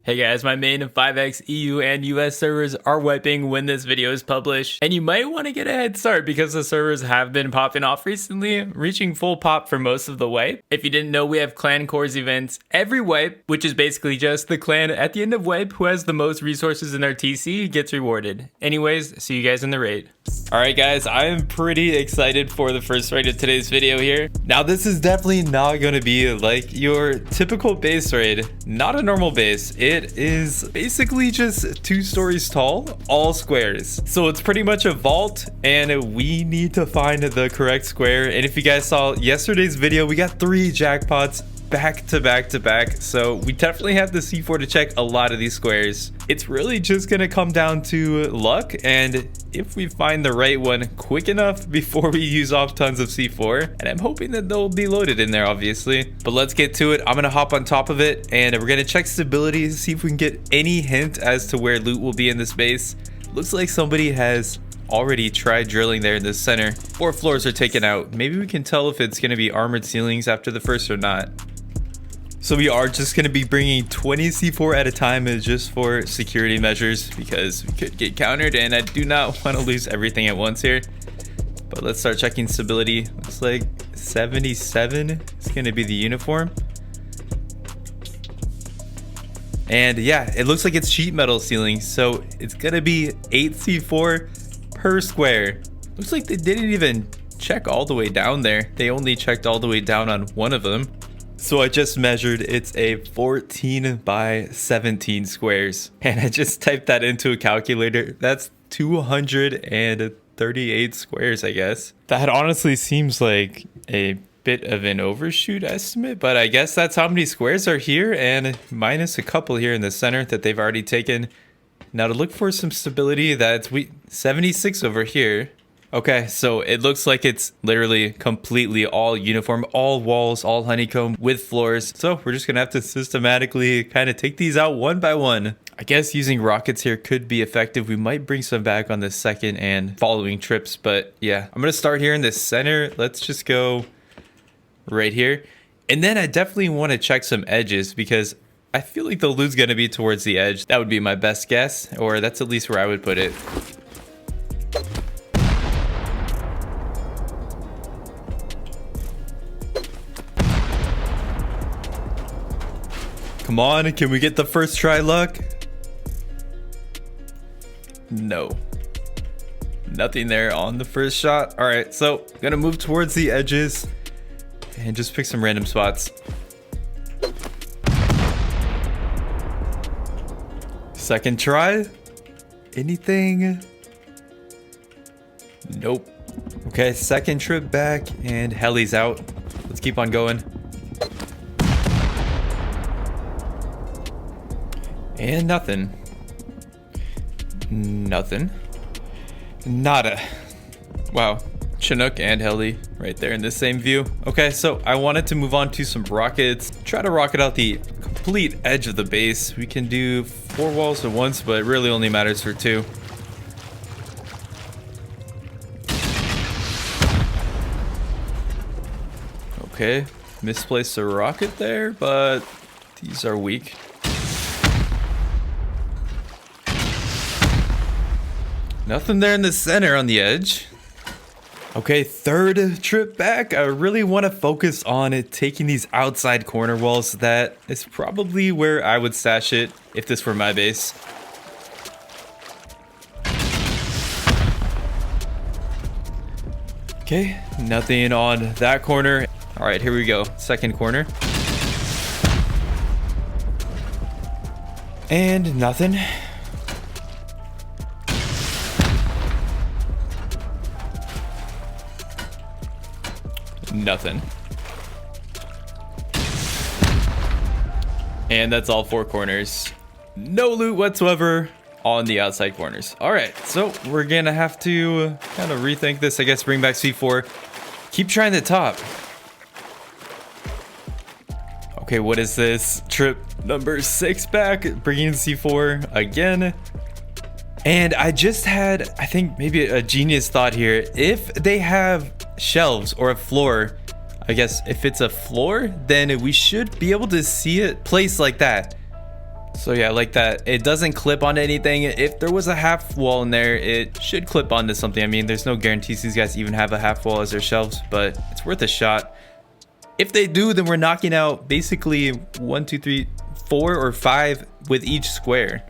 Hey guys, my main 5X EU and US servers are wiping when this video is published, and you might want to get a head start because the servers have been popping off recently, reaching full pop for most of the wipe. If you didn't know, we have clan cores events every wipe, which is basically just the clan at the end of wipe who has the most resources in their TC gets rewarded. Anyways, see you guys in the raid. Alright guys, I am pretty excited for the first raid of today's video here. Now this is definitely not going to be like your typical base raid, not a normal base. It is basically just 2 stories tall, all squares. So it's pretty much a vault and we need to find the correct square. And if you guys saw yesterday's video, we got 3 jackpots back to back. So we definitely have the C4 to check a lot of these squares. It's really just gonna come down to luck and if we find the right one quick enough before we use off tons of C4. And I'm hoping that they'll be loaded in there, obviously. But let's get to it. I'm gonna hop on top of it and we're gonna check stability, see if we can get any hint as to where loot will be in this base. Looks like somebody has already tried drilling there in the center. 4 floors are taken out. Maybe we can tell if it's gonna be armored ceilings after the first or not. So we are just going to be bringing 20 C4 at a time just for security measures because we could get countered and I do not want to lose everything at once here. But let's start checking stability. Looks like 77 is going to be the uniform. And yeah, it looks like it's sheet metal ceiling. So it's going to be 8 C4 per square. Looks like they didn't even check all the way down there. They only checked all the way down on one of them. So I just measured, it's a 14 by 17 squares. And I just typed that into a calculator. That's 238 squares, I guess. That honestly seems like a bit of an overshoot estimate, but I guess that's how many squares are here and minus a couple here in the center that they've already taken. Now to look for some stability, that's 76 over here. Okay, so it looks like it's literally completely all uniform, all walls, all honeycomb with floors. So we're just gonna have to systematically kind of take these out one by one. I guess using rockets here could be effective. We might bring some back on the second and following trips, but yeah, I'm gonna start here in the center. Let's just go right here. And then I definitely want to check some edges because I feel like the loot's gonna be towards the edge. That would be my best guess, or that's at least where I would put it. Come on, can we get the first try luck? No. Nothing there on the first shot. All right, so gonna move towards the edges and just pick some random spots. Second try. Anything? Nope. Okay, second trip back and heli's out. Let's keep on going. And nothing. Nothing. Nada. Wow. Chinook and heli right there in the same view. Okay, so I wanted to move on to some rockets. Try to rocket out the complete edge of the base. We can do 4 walls at once, but it really only matters for 2. Okay, misplaced a rocket there, but these are weak. Nothing there in the center on the edge. Okay, third trip back. I really want to focus on it, taking these outside corner walls. That is probably where I would stash it if this were my base. Okay, nothing on that corner. All right, here we go. Second corner. And nothing. Nothing. And that's all 4 corners. No loot whatsoever on the outside corners. All right, so we're gonna have to kind of rethink this. I guess bring back C4. Keep trying the top. Okay, what is this? Trip number 6 back, bringing C4 again. And I just had, I think maybe a genius thought here. If they have shelves or a floor, I guess if it's a floor, then we should be able to see it placed like that. So yeah, like that. It doesn't clip onto anything. If there was a half wall in there, it should clip onto something. I mean, there's no guarantees these guys even have a half wall as their shelves, but it's worth a shot. If they do, then we're knocking out basically 1, 2, 3, 4 or 5 with each square.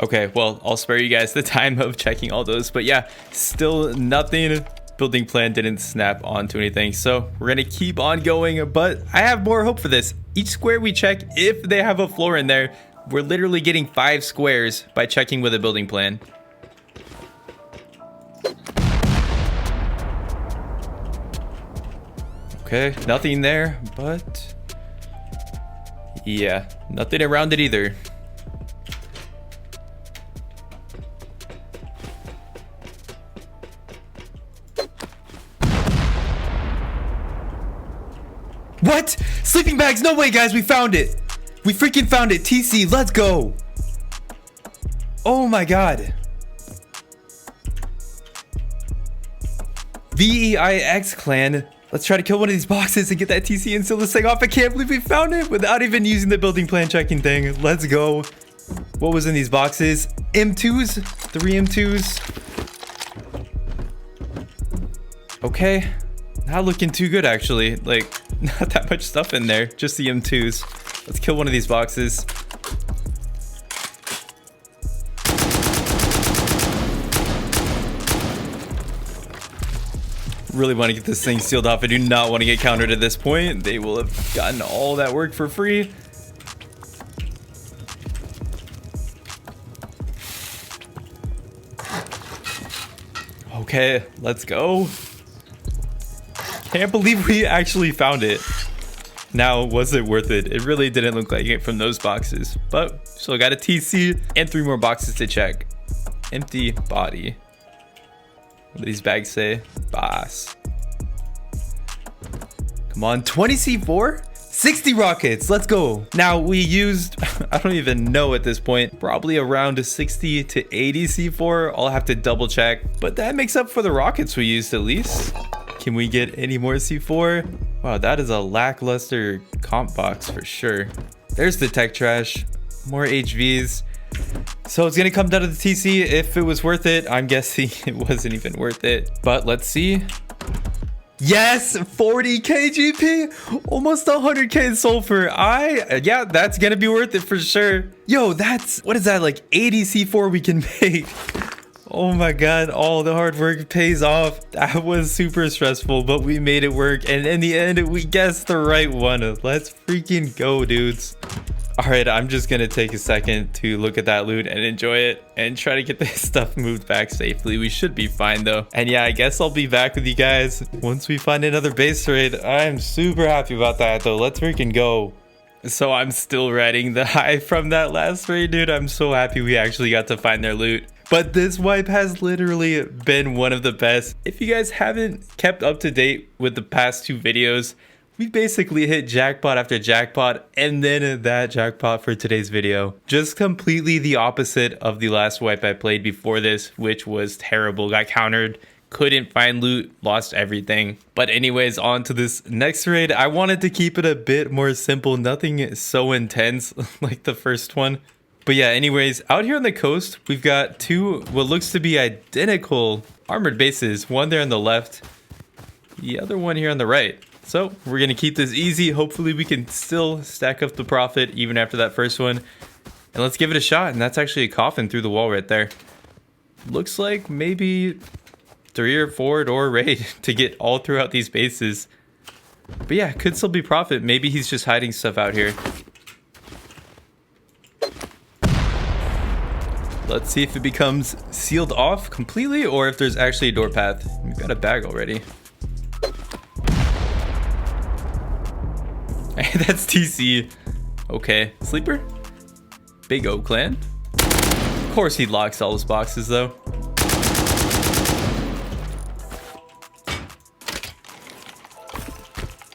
Okay, well, I'll spare you guys the time of checking all those, but yeah, still nothing. Building plan didn't snap onto anything, so we're gonna keep on going, but I have more hope for this. Each square we check, if they have a floor in there, we're literally getting 5 squares by checking with a building plan. Okay, nothing there, but yeah, nothing around it either. What? Sleeping bags? No way, guys. We found it. We freaking found it. TC, let's go. Oh my god. VEIX clan. Let's try to kill one of these boxes and get that TC and seal this thing off. I can't believe we found it without even using the building plan checking thing. Let's go. What was in these boxes? M2s? 3 M2s. Okay. Not looking too good, actually. Like, not that much stuff in there. Just the M2s. Let's kill one of these boxes. Really want to get this thing sealed off. I do not want to get countered at this point. They will have gotten all that work for free. Okay, let's go. Can't believe we actually found it. Now, was it worth it? It really didn't look like it from those boxes, but still got a TC and 3 more boxes to check. Empty body. What do these bags say? Boss. Come on, 20 C4? 60 rockets, let's go. Now we used, I don't even know at this point, probably around 60 to 80 C4. I'll have to double check, but that makes up for the rockets we used at least. Can we get any more C4? Wow, that is a lackluster comp box for sure. There's the tech trash, more HVs. So it's gonna come down to the TC if it was worth it. I'm guessing it wasn't even worth it, but let's see. Yes, 40k GP, almost 100k in sulfur. Yeah, that's gonna be worth it for sure. Yo, that's, what is that, like 80 C4 we can make? Oh my god, all the hard work pays off. That was super stressful, but we made it work, and in the end we guessed the right one. Let's freaking go, dudes. All right, I'm just gonna take a second to look at that loot and enjoy it and try to get this stuff moved back safely. We should be fine though. And yeah, I guess I'll be back with you guys once we find another base raid. I'm super happy about that though. Let's freaking go. So I'm still riding the high from that last raid, dude. I'm so happy we actually got to find their loot. But this wipe has literally been one of the best. If you guys haven't kept up to date with the past 2 videos, we basically hit jackpot after jackpot, and then that jackpot for today's video. Just completely the opposite of the last wipe I played before this, which was terrible. Got countered, couldn't find loot, lost everything. But anyways, on to this next raid. I wanted to keep it a bit more simple, nothing so intense like the first one. But yeah, anyways, out here on the coast, we've got 2 what looks to be identical armored bases. One there on the left, the other one here on the right. So we're gonna keep this easy. Hopefully we can still stack up the profit even after that first one. And let's give it a shot. And that's actually a coffin through the wall right there. Looks like maybe 3 or 4 door raid to get all throughout these bases. But yeah, could still be profit. Maybe he's just hiding stuff out here. Let's see if it becomes sealed off completely or if there's actually a door path. We've got a bag already. That's TC. Okay, sleeper. Big O clan. Of course he locks all his boxes though.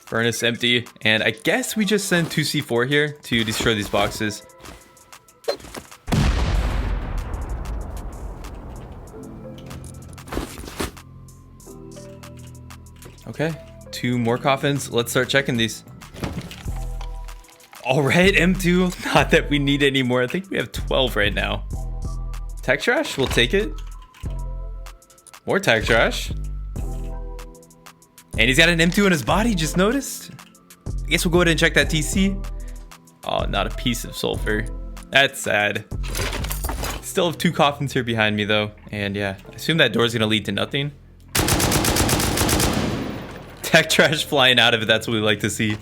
Furnace empty. And I guess we just send 2 C4 here to destroy these boxes. Okay, 2 more coffins. Let's start checking these. All right, M2. Not that we need any more. I think we have 12 right now. Tech trash, we'll take it. More tech trash. And he's got an M2 in his body, just noticed. I guess we'll go ahead and check that TC. Oh, not a piece of sulfur. That's sad. Still have 2 coffins here behind me though. And yeah, I assume that door's gonna lead to nothing. Tech trash flying out of it, that's what we like to see.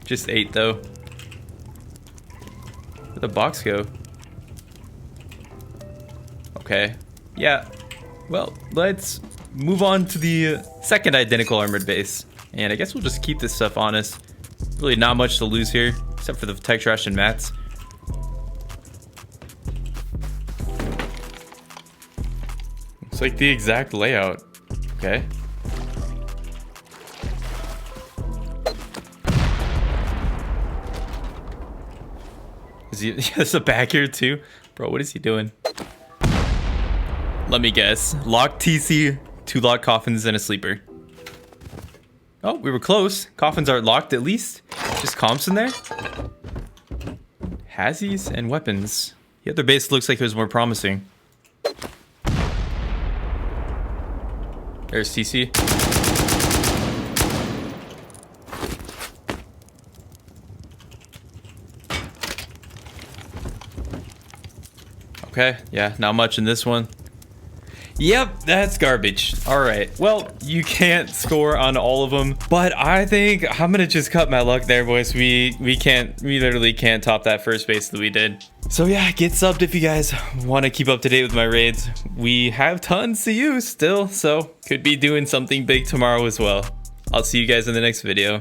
Just 8 though. Where'd the box go? Okay. Yeah. Well, let's move on to the second identical armored base. And I guess we'll just keep this stuff on us. Really not much to lose here, except for the tech trash and mats. Looks like the exact layout. Okay. Is he, there's a bag here too? Bro, what is he doing? Let me guess. Locked TC, 2 locked coffins, and a sleeper. Oh, we were close. Coffins aren't locked at least. Just comps in there. Hazzies and weapons. The other base looks like it was more promising. There's TC. Okay, yeah, not much in this one. Yep, that's garbage. All right, well, you can't score on all of them, but I think I'm gonna just cut my luck there, boys. We literally can't top that first base that we did. So yeah, get subbed if you guys want to keep up to date with my raids. We have tons to use still, so could be doing something big tomorrow as well. I'll see you guys in the next video.